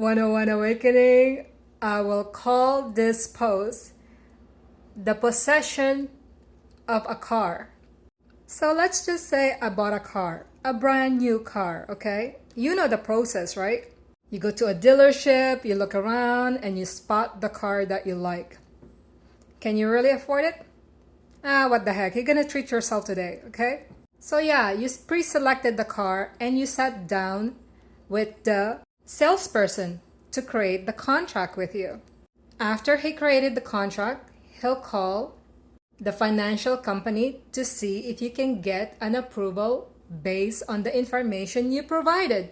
101 Awakening, I will call this post the possession of a car. So let's just say I bought a car, a brand new car, okay? You know the process, right? You go to a dealership, you look around, and you spot the car that you like. Can you really afford it? What the heck, you're gonna treat yourself today, okay? So yeah, you pre-selected the car and you sat down with the salesperson to create the contract with you. After he created the contract, he'll call the financial company to see if you can get an approval based on the information you provided.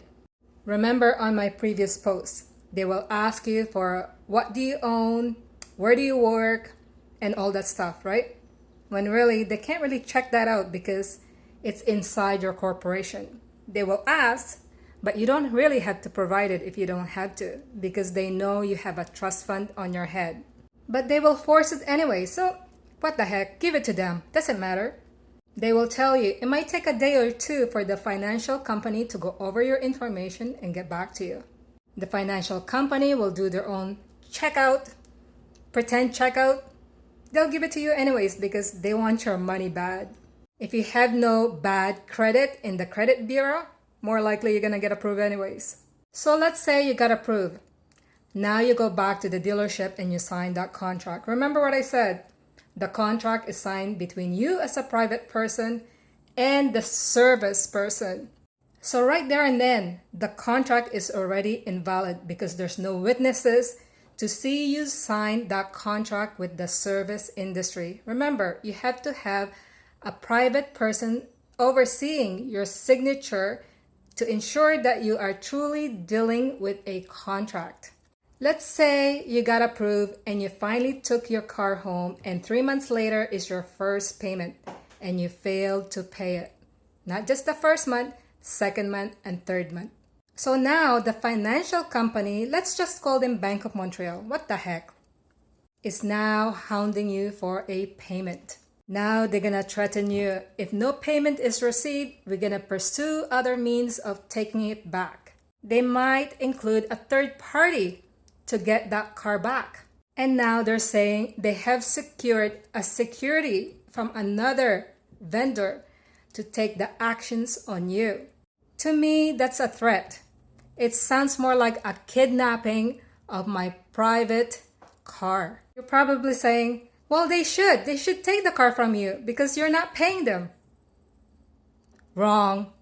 Remember on my previous post, they will ask you for what do you own, where do you work, and all that stuff, right? When really, they can't really check that out because it's inside your corporation. They will ask, but you don't really have to provide it if you don't have to, because they know you have a trust fund on your head. But they will force it anyway, so what the heck, give it to them, doesn't matter. They will tell you it might take a day or two for the financial company to go over your information and get back to you. The financial company will do their own checkout, pretend checkout. They'll give it to you anyways because they want your money bad. If you have no bad credit in the credit bureau, more likely you're gonna get approved anyways. So let's say you got approved. Now you go back to the dealership and you sign that contract. Remember what I said? The contract is signed between you as a private person and the service person. So right there and then, the contract is already invalid because there's no witnesses to see you sign that contract with the service industry. Remember, you have to have a private person overseeing your signature to ensure that you are truly dealing with a contract. Let's say you got approved and you finally took your car home and 3 months later is your first payment and you failed to pay it. Not just the first month, second month, and third month. So now the financial company, let's just call them Bank of Montreal, what the heck, is now hounding you for a payment. Now they're gonna threaten you, if no payment is received, we're gonna pursue other means of taking it back. They might include a third party to get that car back. And now they're saying they have secured a security from another vendor to take the actions on you. To me, that's a threat. It sounds more like a kidnapping of my private car. You're probably saying, well, they should take the car from you because you're not paying them. Wrong.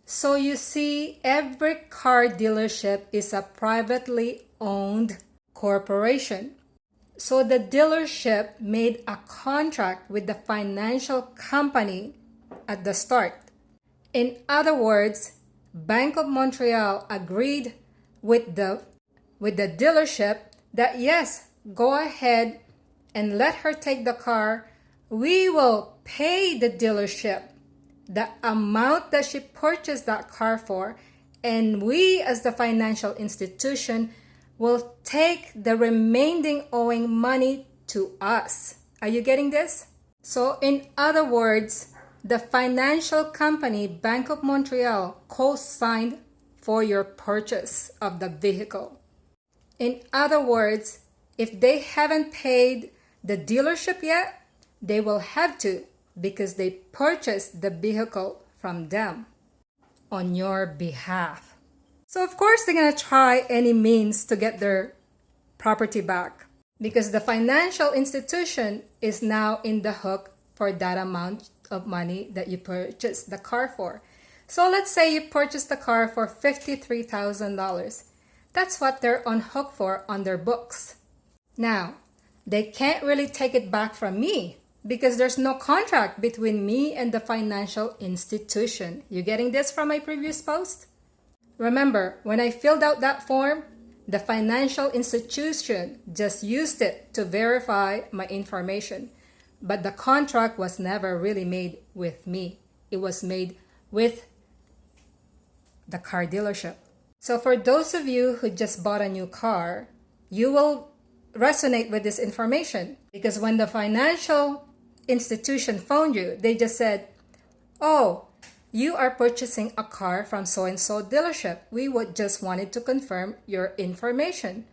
So you see, every car dealership is a privately owned corporation. So the dealership made a contract with the financial company at the start. In other words, Bank of Montreal agreed with the dealership that yes, go ahead and let her take the car. We will pay the dealership the amount that she purchased that car for, and we as the financial institution will take the remaining owing money to us. Are you getting this? So in other words, the financial company, Bank of Montreal, co-signed for your purchase of the vehicle. In other words, if they haven't paid the dealership yet, they will have to because they purchased the vehicle from them on your behalf. So of course they're going to try any means to get their property back because the financial institution is now in the hook for that amount of money that you purchased the car for. So let's say you purchased the car for $53,000. That's what they're on hook for on their books. Now, they can't really take it back from me because there's no contract between me and the financial institution. You getting this from my previous post? Remember, when I filled out that form, the financial institution just used it to verify my information. But the contract was never really made with me. It was made with the car dealership. So for those of you who just bought a new car, you will resonate with this information because when the financial institution phoned you, they just said, oh, you are purchasing a car from so-and-so dealership. We would just wanted to confirm your information.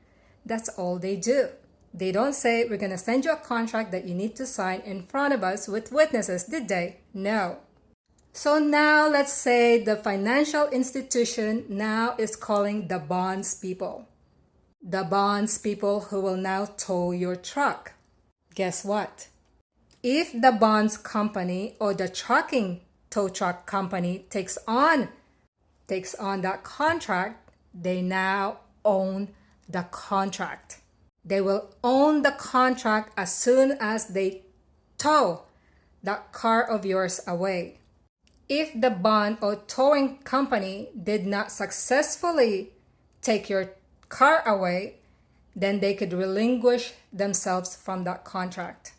That's all they do. They don't say, we're going to send you a contract that you need to sign in front of us with witnesses, did they? No. So now let's say the financial institution now is calling the bonds people. The bonds people who will now tow your truck. Guess what? If the bonds company or the trucking tow truck company takes on that contract, they now own the contract. They will own the contract as soon as they tow that car of yours away. If the bond or towing company did not successfully take your car away, then they could relinquish themselves from that contract.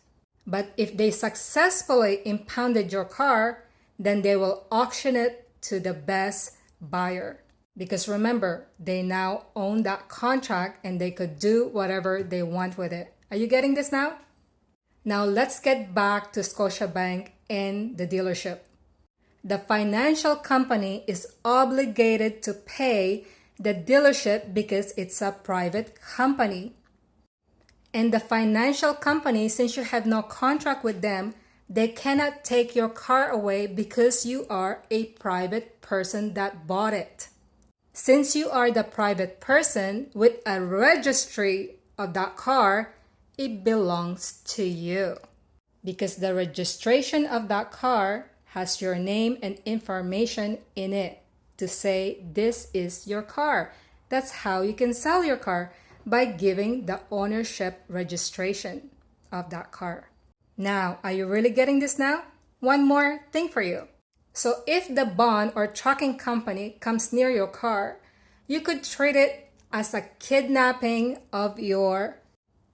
But if they successfully impounded your car, then they will auction it to the best buyer. Because remember, they now own that contract and they could do whatever they want with it. Are you getting this now? Now let's get back to Scotiabank and the dealership. The financial company is obligated to pay the dealership because it's a private company. And the financial company, since you have no contract with them, they cannot take your car away because you are a private person that bought it. Since you are the private person with a registry of that car, it belongs to you. Because the registration of that car has your name and information in it to say this is your car. That's how you can sell your car, by giving the ownership registration of that car. Now, are you really getting this now? One more thing for you. So if the bond or trucking company comes near your car, you could treat it as a kidnapping of your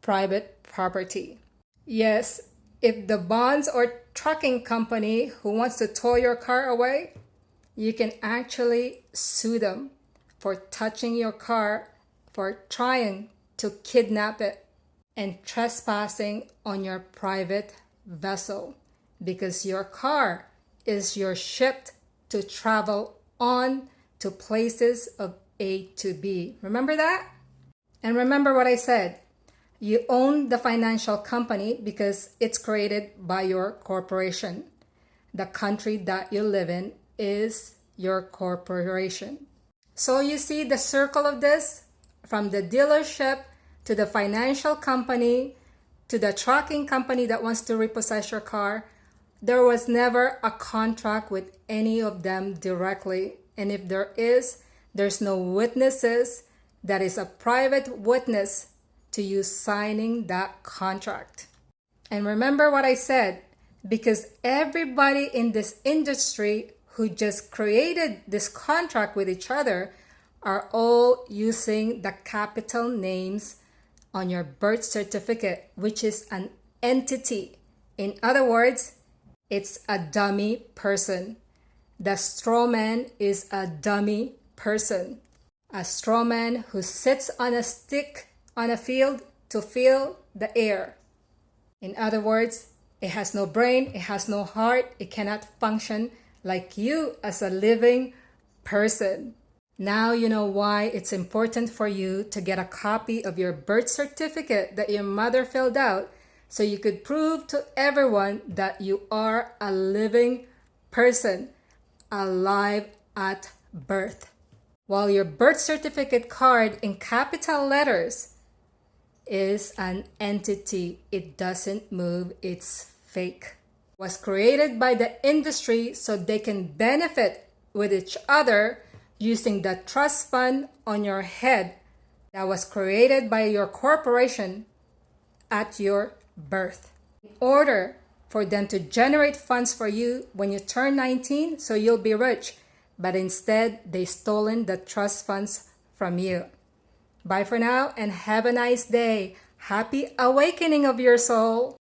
private property. Yes, if the bonds or trucking company who wants to tow your car away, you can actually sue them for touching your car, for trying to kidnap it, and trespassing on your private vessel, because your car is your ship to travel on to places of A to B. Remember that? And remember what I said. You own the financial company because it's created by your corporation. The country that you live in is your corporation. So you see the circle of this, from the dealership to the financial company to the trucking company that wants to repossess your car. There was never a contract with any of them directly. And if there is, there's no witnesses. That is a private witness to you signing that contract. And remember what I said, because everybody in this industry who just created this contract with each other are all using the capital names on your birth certificate, which is an entity. In other words, it's a dummy person. The straw man is a dummy person. A straw man who sits on a stick on a field to fill the air. In other words, it has no brain, it has no heart, it cannot function like you as a living person. Now you know why it's important for you to get a copy of your birth certificate that your mother filled out, so you could prove to everyone that you are a living person, alive at birth. While your birth certificate card in capital letters is an entity, it doesn't move, it's fake. It was created by the industry so they can benefit with each other using the trust fund on your head that was created by your corporation at your birth. In order for them to generate funds for you when you turn 19, so you'll be rich, but instead they stolen the trust funds from you. Bye for now and have a nice day. Happy awakening of your soul.